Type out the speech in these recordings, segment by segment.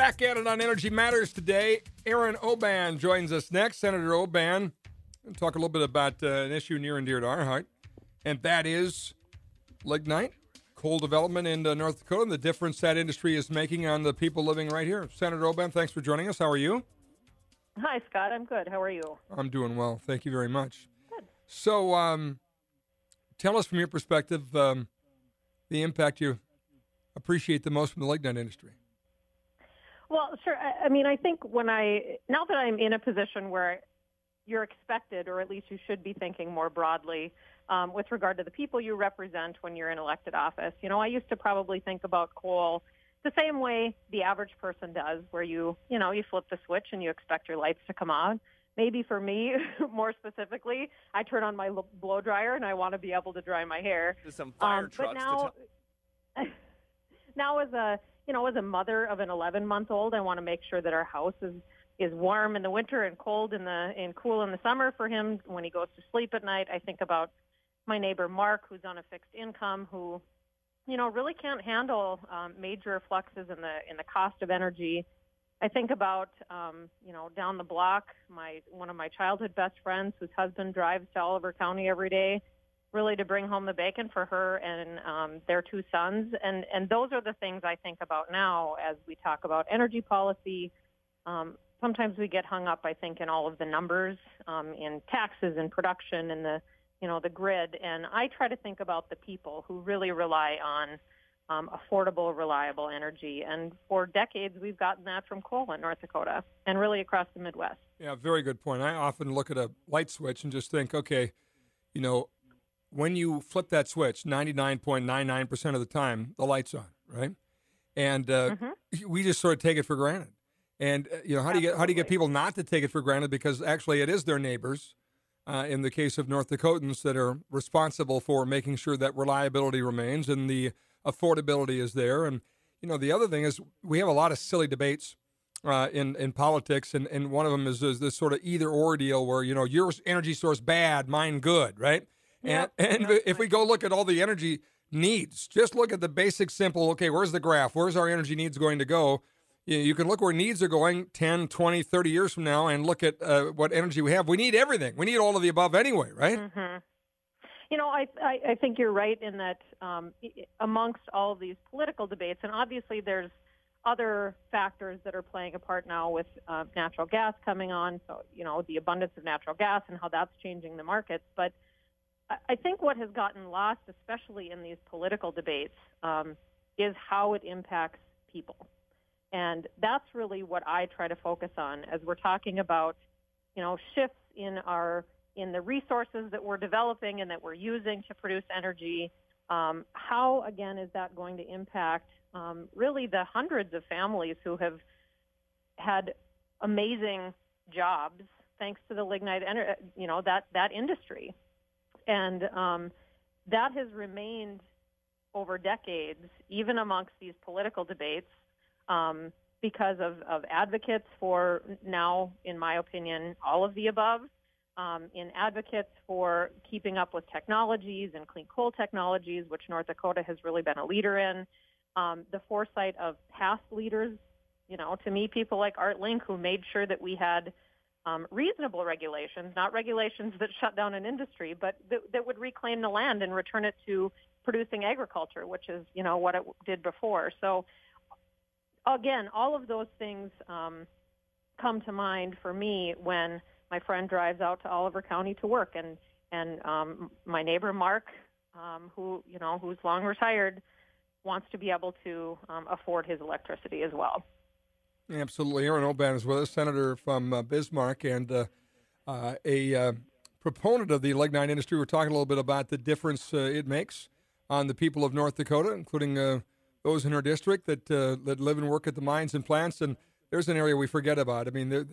Back at it on Energy Matters today. Erin Oban joins us next. Senator Oban, we'll talk a little bit about an issue near and dear to our heart, and that is Lignite, coal development in North Dakota, and the difference that industry is making on the people living right here. Senator Oban, thanks for joining us. How are you? Hi, Scott. I'm good. How are you? I'm doing well. Thank you very much. Good. So tell us from your perspective the impact you appreciate the most from the lignite industry. Well, sure. I mean, I think now that I'm in a position where you're expected, or at least you should be thinking more broadly with regard to the people you represent when you're in elected office. You know, I used to probably think about coal the same way the average person does, where you flip the switch and you expect your lights to come on. Maybe for me, more specifically, I turn on my blow dryer and I want to be able to dry my hair. There's some fire trucks. But now as a mother of an 11-month-old, I want to make sure that our house is warm in the winter and cool in the summer for him when he goes to sleep at night. I think about my neighbor Mark, who's on a fixed income, who really can't handle major fluxes in the cost of energy. I think about down the block, one of my childhood best friends, whose husband drives to Oliver County every day, really to bring home the bacon for her and their two sons. And those are the things I think about now as we talk about energy policy. Sometimes we get hung up, I think, in all of the numbers, in taxes and production and the grid. And I try to think about the people who really rely on affordable, reliable energy. And for decades, we've gotten that from coal in North Dakota and really across the Midwest. Yeah, very good point. I often look at a light switch and just think, okay, when you flip that switch, 99.99% of the time, the light's on, right? And we just sort of take it for granted. And how do you get people not to take it for granted? Because actually, it is their neighbors, in the case of North Dakotans, that are responsible for making sure that reliability remains and the affordability is there. And the other thing is we have a lot of silly debates in politics, and one of them is this sort of either or deal where your energy source bad, mine good, right? And if we go look at all the energy needs, just look at the basic, simple, okay, where's the graph? Where's our energy needs going to go? You can look where needs are going 10, 20, 30 years from now and look at what energy we have. We need everything. We need all of the above anyway, right? Mm-hmm. I think you're right in that amongst all of these political debates, and obviously there's other factors that are playing a part now with natural gas coming on, so, the abundance of natural gas and how that's changing the markets. But I think what has gotten lost, especially in these political debates, is how it impacts people. And that's really what I try to focus on as we're talking about, shifts in the resources that we're developing and that we're using to produce energy. How, again, is that going to impact really the hundreds of families who have had amazing jobs thanks to the lignite, that industry. And that has remained over decades, even amongst these political debates, because of advocates for now, in my opinion, all of the above, in advocates for keeping up with technologies and clean coal technologies, which North Dakota has really been a leader in, the foresight of past leaders, to me, people like Art Link, who made sure that we had reasonable regulations, not regulations that shut down an industry, but that would reclaim the land and return it to producing agriculture, which is, what it did before. So, again, all of those things come to mind for me when my friend drives out to Oliver County to work, and my neighbor Mark, who's long retired, wants to be able to afford his electricity as well. Absolutely. Erin Oban is with us, senator from Bismarck, and a proponent of the lignite industry. We're talking a little bit about the difference it makes on the people of North Dakota, including those in her district that live and work at the mines and plants. And there's an area we forget about. I mean,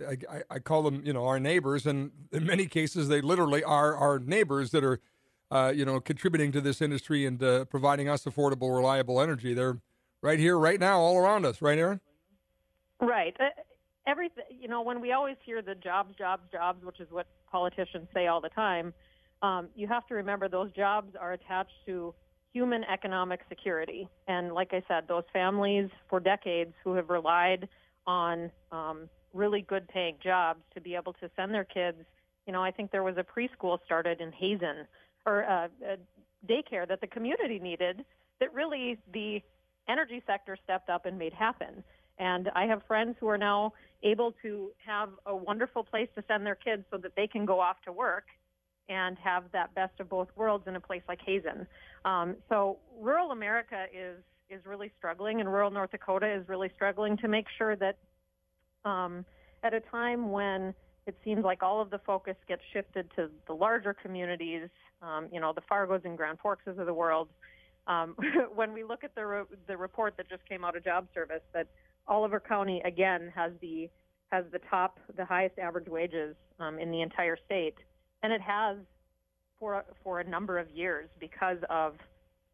I call them, our neighbors, and in many cases they literally are our neighbors that are, contributing to this industry and providing us affordable, reliable energy. They're right here, right now, all around us. Right, Erin? Right. Everything. When we always hear the jobs, which is what politicians say all the time, you have to remember those jobs are attached to human economic security. And like I said, those families for decades who have relied on really good paying jobs to be able to send their kids. I think there was a preschool started in Hazen, or a daycare that the community needed, that really the energy sector stepped up and made happen. And I have friends who are now able to have a wonderful place to send their kids so that they can go off to work and have that best of both worlds in a place like Hazen. So rural America is really struggling, and rural North Dakota is really struggling to make sure that at a time when it seems like all of the focus gets shifted to the larger communities, the Fargos and Grand Forkses of the world, when we look at the report that just came out of Job Service, that Oliver County again has the highest average wages in the entire state, and it has for a number of years because of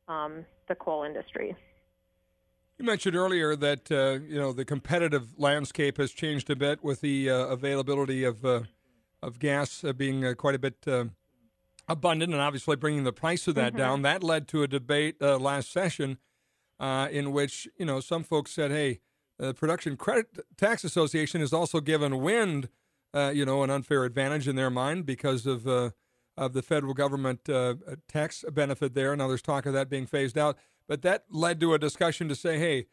the coal industry. You mentioned earlier that the competitive landscape has changed a bit with the availability of gas being quite a bit abundant, and obviously bringing the price of that down. That led to a debate last session in which some folks said, "Hey, the Production Credit Tax Association has also given wind, an unfair advantage in their mind because of the federal government tax benefit there." Now there's talk of that being phased out. But that led to a discussion to say, hey,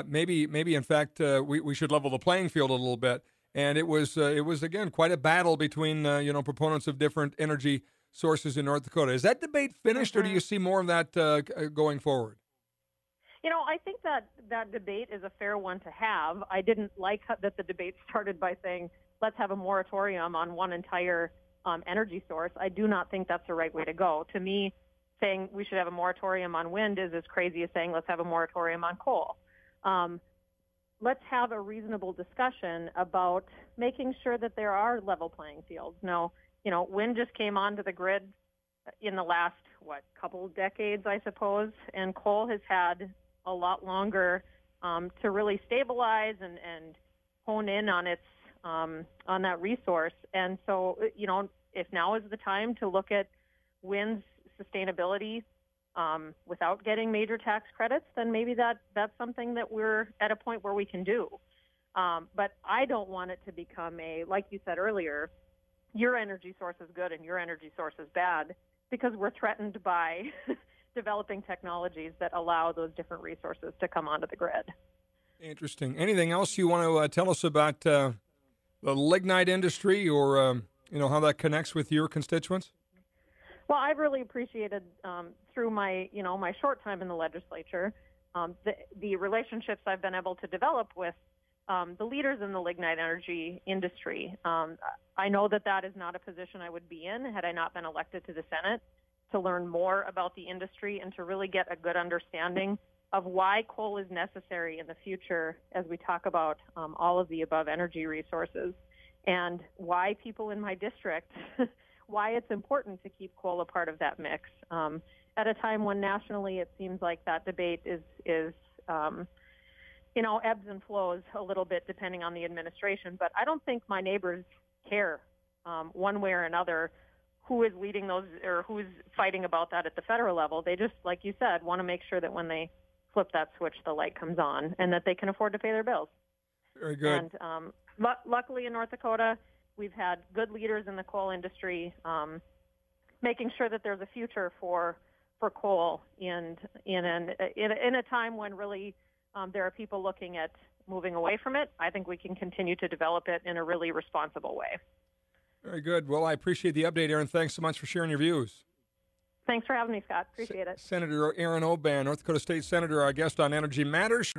maybe in fact we should level the playing field a little bit. And it was again quite a battle between proponents of different energy sources in North Dakota. Is that debate finished, or do you see more of that going forward? I think that debate is a fair one to have. I didn't like that the debate started by saying, let's have a moratorium on one entire energy source. I do not think that's the right way to go. To me, saying we should have a moratorium on wind is as crazy as saying let's have a moratorium on coal. Let's have a reasonable discussion about making sure that there are level playing fields. Now, wind just came onto the grid in the last, couple decades, I suppose, and coal has had a lot longer to really stabilize and hone in on its on that resource. And so, if now is the time to look at wind's sustainability without getting major tax credits, then maybe that's something that we're at a point where we can do. But I don't want it to become like you said earlier, your energy source is good and your energy source is bad, because we're threatened by developing technologies that allow those different resources to come onto the grid. Interesting. Anything else you want to tell us about the lignite industry, or how that connects with your constituents? Well, I've really appreciated through my short time in the legislature, the relationships I've been able to develop with the leaders in the lignite energy industry. I know that is not a position I would be in had I not been elected to the Senate, to learn more about the industry and to really get a good understanding of why coal is necessary in the future as we talk about all of the above energy resources, and why people in my district why it's important to keep coal a part of that mix. At a time when nationally it seems like that debate is ebbs and flows a little bit depending on the administration. But I don't think my neighbors care one way or another who is leading those or who's fighting about that at the federal level. They just, like you said, want to make sure that when they flip that switch, the light comes on and that they can afford to pay their bills. Very good. And luckily in North Dakota, we've had good leaders in the coal industry making sure that there's a future for coal in a time when really there are people looking at moving away from it. I think we can continue to develop it in a really responsible way. Very good. Well, I appreciate the update, Erin. Thanks so much for sharing your views. Thanks for having me, Scott. Appreciate it. Senator Erin Oban, North Dakota State Senator, our guest on Energy Matters.